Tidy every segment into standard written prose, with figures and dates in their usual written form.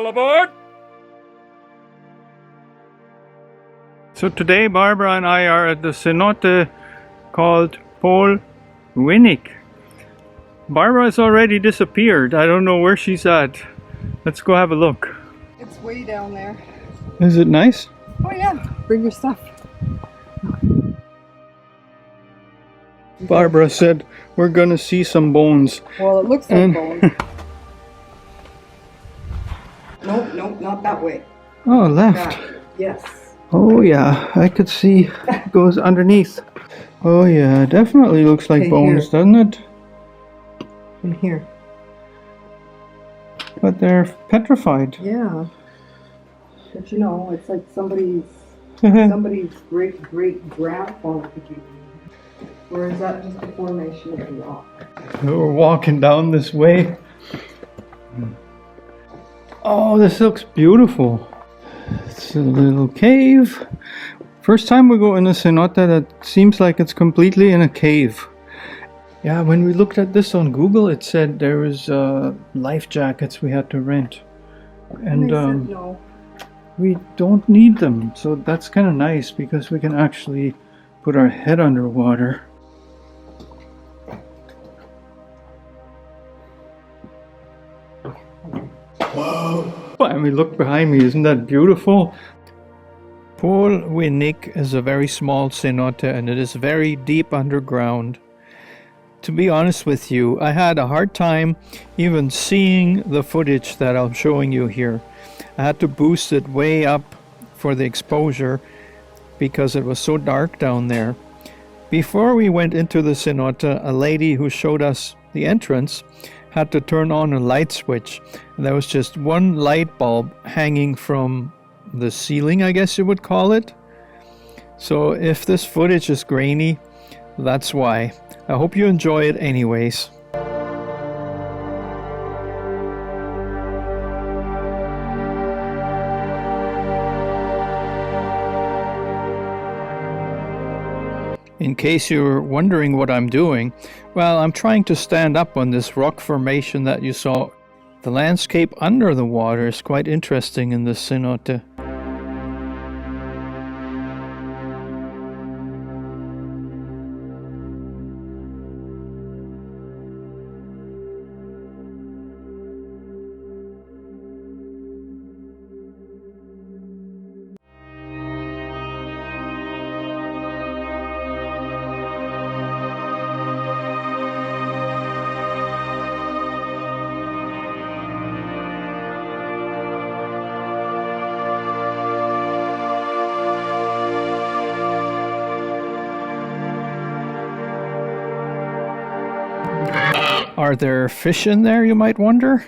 aboard! So today Barbara and I are at the cenote called Pool Uinic. Barbara has already disappeared. I don't know where she's at. Let's go have a look. It's way down there. Is it nice? Oh yeah, bring your stuff. Barbara said we're gonna see some bones. Well, it looks like bones. Nope, not that way. Oh, left. That. Yes. Oh yeah, I could see it goes underneath. Oh yeah, definitely looks like Okay, bones, here. doesn't it? In here. But they're petrified. Yeah. But you know, it's like somebody's great grandfather. Or is that just a formation of the rock? We're walking down this way. Oh, this looks beautiful. It's a little cave. First time we go in a cenote that seems like it's completely in a cave. Yeah, when we looked at this on Google, it said there was life jackets we had to rent. And they said no. we don't need them. So that's kind of nice because we can actually put our head underwater. Whoa! And we look behind me, isn't that beautiful? Pool Uinic is a very small cenote and it is very deep underground. To be honest with you, I had a hard time even seeing the footage that I'm showing you here. I had to boost it way up for the exposure because it was so dark down there. Before we went into the cenote, a lady who showed us the entrance had to turn on a light switch. And there was just one light bulb hanging from the ceiling, I guess you would call it. So if this footage is grainy, that's why. I hope you enjoy it anyways. In case you're wondering what I'm doing, well, I'm trying to stand up on this rock formation that you saw. The landscape under the water is quite interesting in this cenote. Are there fish in there, you might wonder?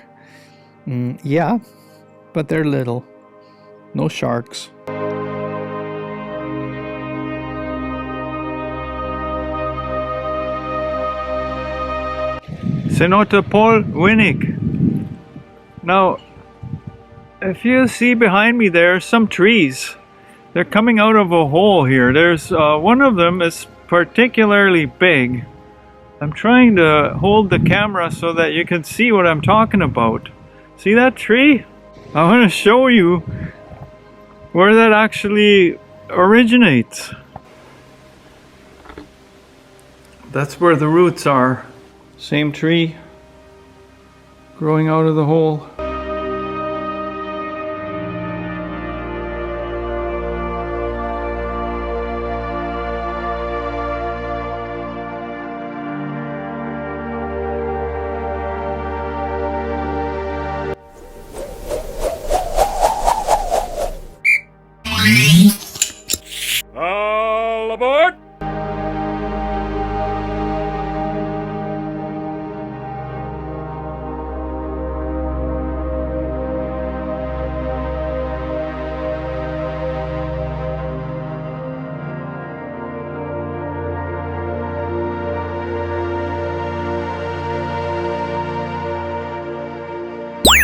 Yeah, but they're little. No sharks. Cenote Pool Uinic. Now, if you see behind me there are some trees. They're coming out of a hole here. There's one of them is particularly big. I'm trying to hold the camera so that you can see what I'm talking about. See that tree? I want to show you where that actually originates. That's where the roots are. Same tree growing out of the hole. All aboard!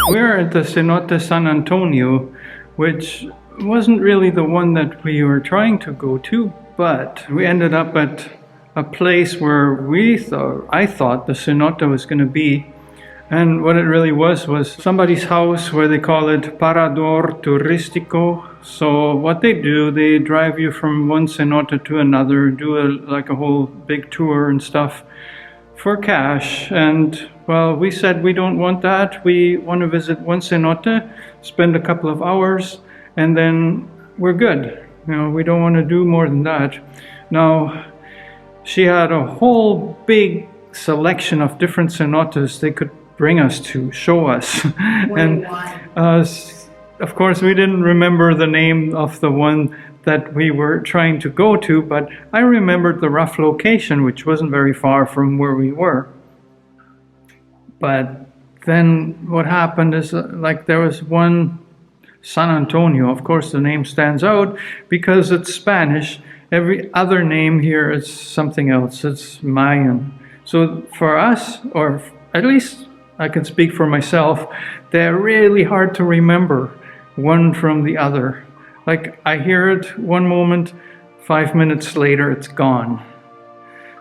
We're at the Cenote San Antonio, which wasn't really the one that we were trying to go to, but we ended up at a place where I thought the cenote was going to be. And what it really was somebody's house where they call it Parador Turístico. So what they do, they drive you from one cenote to another, do like a whole big tour and stuff for cash. And well, we said we don't want that. We want to visit one cenote, spend a couple of hours, and then we're good. You know, we don't want to do more than that. Now, she had a whole big selection of different cenotes they could bring us to, show us. And of course we didn't remember the name of the one that we were trying to go to, but I remembered the rough location, which wasn't very far from where we were. But then what happened is like there was one, San Antonio. Of course the name stands out because it's Spanish. Every other name here is something else. It's Mayan. So for us, or at least I can speak for myself, they're really hard to remember one from the other. Like I hear it one moment, 5 minutes later it's gone.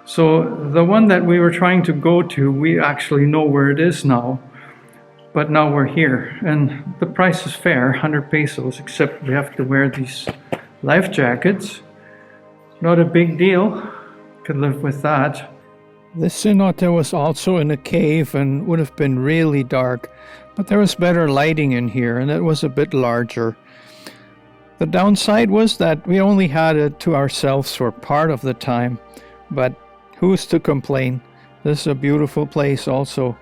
So the one that we were trying to go to, we actually know where it is now, but now we're here. And the price is fair, 100 pesos, except we have to wear these life jackets. Not a big deal, could live with that. This cenote was also in a cave and would have been really dark, but there was better lighting in here and it was a bit larger. The downside was that we only had it to ourselves for part of the time, but who's to complain? This is a beautiful place also.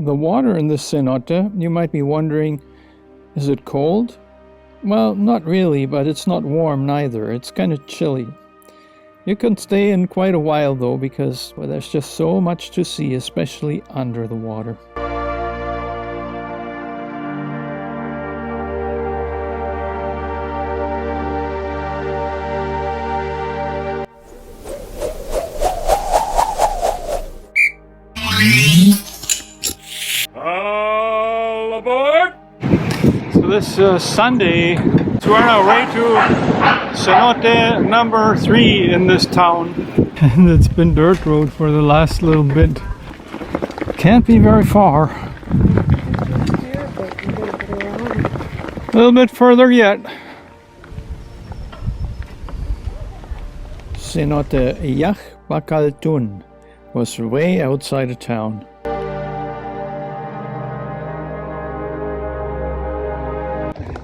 The water in this cenote, you might be wondering, is it cold? Well, not really, but it's not warm neither. It's kind of chilly. You can stay in quite a while though, because there's just so much to see, especially under the water. All aboard! So this Sunday, so we're on our way to Cenote number 3 in this town. And it's been dirt road for the last little bit. Can't be very far. A little bit further yet. Cenote Yaxbacaltun was way outside of town.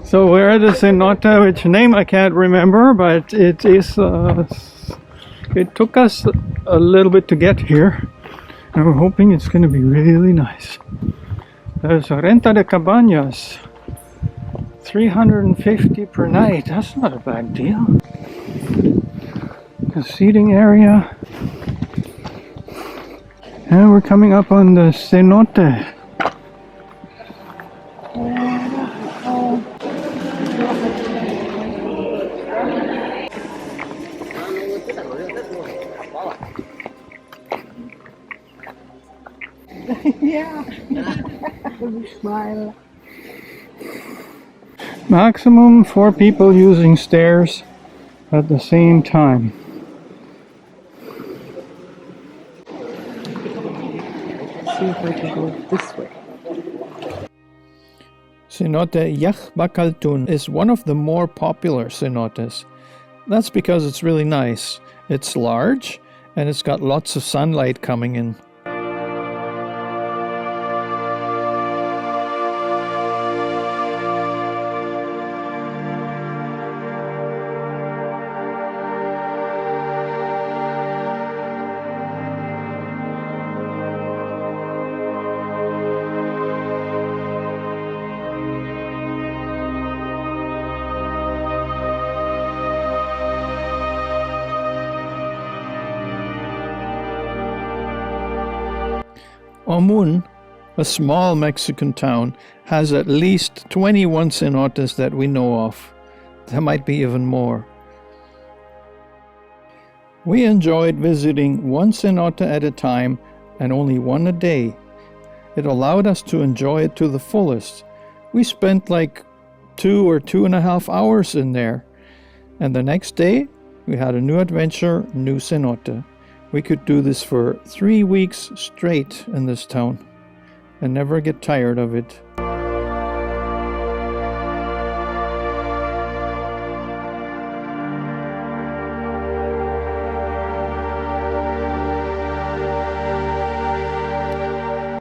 So we're at a cenote, which name I can't remember, but it is. It took us a little bit to get here, and we're hoping it's going to be really nice. There's a renta de cabañas, 350 per night. That's not a bad deal. A seating area, and we're coming up on the cenote. Yeah. Smile. Maximum 4 people using stairs at the same time. See if I can go this way. Cenote Yaxbacaltun is one of the more popular cenotes. That's because it's really nice. It's large and it's got lots of sunlight coming in. Homun, a small Mexican town, has at least 21 cenotes that we know of. There might be even more. We enjoyed visiting one cenote at a time and only one a day. It allowed us to enjoy it to the fullest. We spent like 2 or 2.5 hours in there. And the next day, we had a new adventure, new cenote. We could do this for 3 weeks straight in this town and never get tired of it.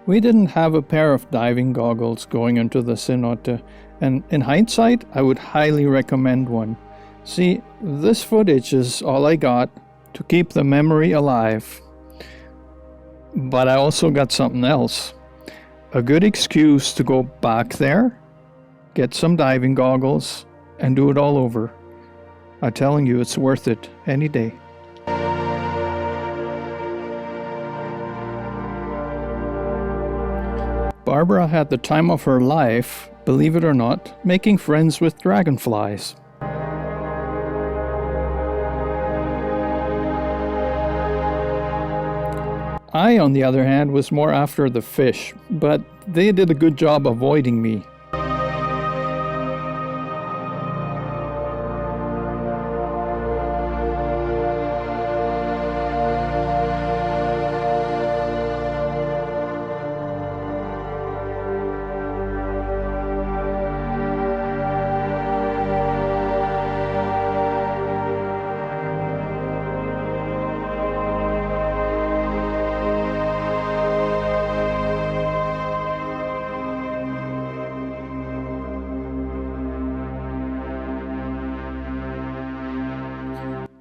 We didn't have a pair of diving goggles going into the cenote, and in hindsight, I would highly recommend one. See, this footage is all I got to keep the memory alive. But I also got something else. A good excuse to go back there, get some diving goggles, and do it all over. I'm telling you, it's worth it any day. Barbara had the time of her life, believe it or not, making friends with dragonflies. I, on the other hand, was more after the fish, but they did a good job avoiding me.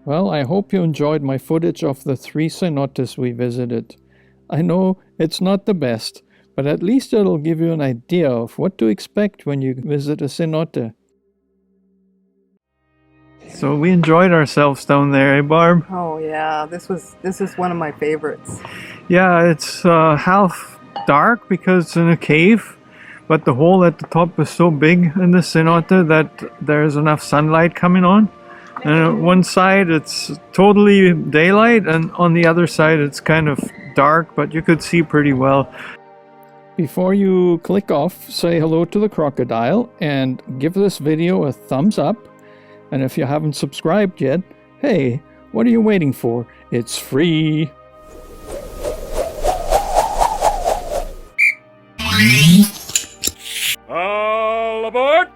Well, I hope you enjoyed my footage of the 3 cenotes we visited. I know it's not the best, but at least it'll give you an idea of what to expect when you visit a cenote. So we enjoyed ourselves down there, eh, Barb? Oh yeah, this is one of my favorites. Yeah, it's half dark because it's in a cave, but the hole at the top is so big in the cenote that there's enough sunlight coming on. And on one side it's totally daylight, and on the other side it's kind of dark, but you could see pretty well. Before you click off, say hello to the crocodile and give this video a thumbs up. And if you haven't subscribed yet, hey, what are you waiting for? It's free. All aboard!